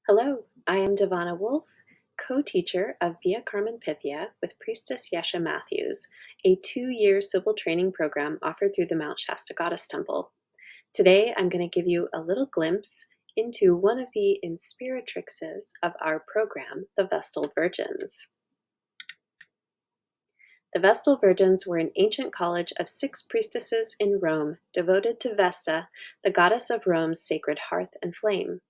Hello, I am Devana Wolf, co-teacher of Via Carmen Pythia with Priestess Yesha Matthews, a 2-year civil training program offered through the Mount Shasta Goddess Temple. Today, I'm going to give you a little glimpse into one of the inspiratrixes of our program, the Vestal Virgins. The Vestal Virgins were an ancient college of 6 priestesses in Rome devoted to Vesta, the goddess of Rome's sacred hearth and flame.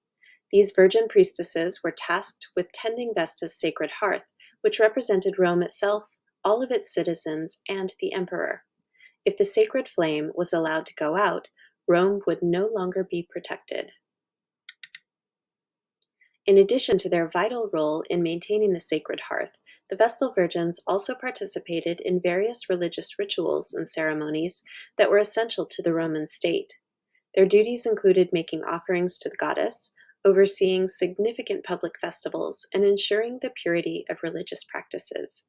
These virgin priestesses were tasked with tending Vesta's sacred hearth, which represented Rome itself, all of its citizens, and the emperor. If the sacred flame was allowed to go out, Rome would no longer be protected. In addition to their vital role in maintaining the sacred hearth, the Vestal Virgins also participated in various religious rituals and ceremonies that were essential to the Roman state. Their duties included making offerings to the goddess, overseeing significant public festivals, and ensuring the purity of religious practices.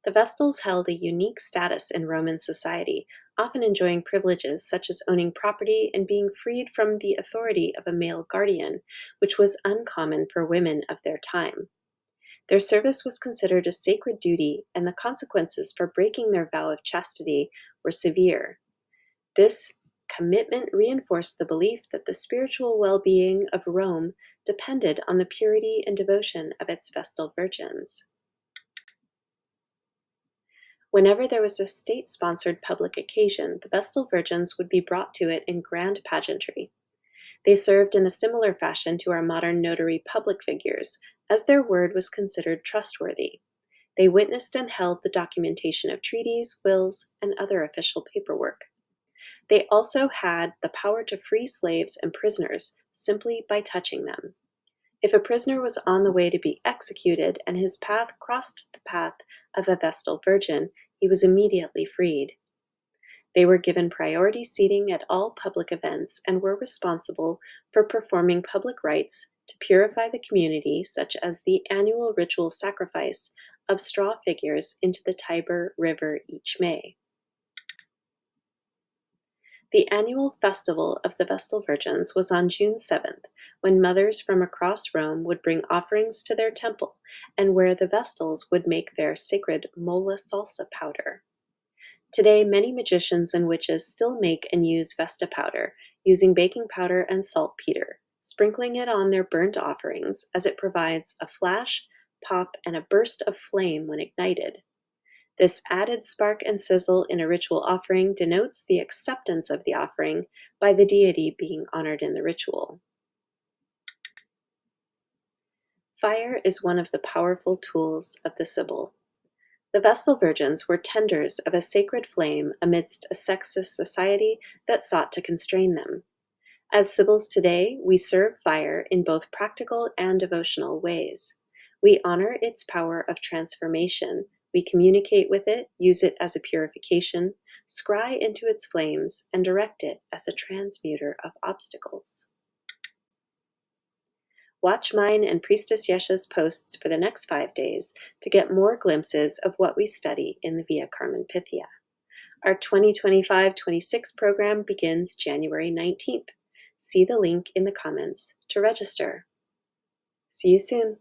The Vestals held a unique status in Roman society, often enjoying privileges such as owning property and being freed from the authority of a male guardian, which was uncommon for women of their time. Their service was considered a sacred duty, and the consequences for breaking their vow of chastity were severe. This commitment reinforced the belief that the spiritual well-being of Rome depended on the purity and devotion of its Vestal Virgins. Whenever there was a state-sponsored public occasion, the Vestal Virgins would be brought to it in grand pageantry. They served in a similar fashion to our modern notary public figures, as their word was considered trustworthy. They witnessed and held the documentation of treaties, wills, and other official paperwork. They also had the power to free slaves and prisoners simply by touching them. If a prisoner was on the way to be executed and his path crossed the path of a Vestal Virgin, he was immediately freed. They were given priority seating at all public events and were responsible for performing public rites to purify the community, such as the annual ritual sacrifice of straw figures into the Tiber River each May. The annual festival of the Vestal Virgins was on June 7th, when mothers from across Rome would bring offerings to their temple, and where the Vestals would make their sacred mola salsa powder. Today, many magicians and witches still make and use Vesta powder, using baking powder and saltpeter, sprinkling it on their burnt offerings as it provides a flash, pop, and a burst of flame when ignited. This added spark and sizzle in a ritual offering denotes the acceptance of the offering by the deity being honored in the ritual. Fire is one of the powerful tools of the Sibyl. The Vestal Virgins were tenders of a sacred flame amidst a sexist society that sought to constrain them. As Sibyls today, we serve fire in both practical and devotional ways. We honor its power of transformation. We communicate with it, use it as a purification, scry into its flames, and direct it as a transmuter of obstacles. Watch mine and Priestess Yesha's posts for the next 5 days to get more glimpses of what we study in the Via Carmen Pythia. Our 2025-26 program begins January 19th. See the link in the comments to register. See you soon.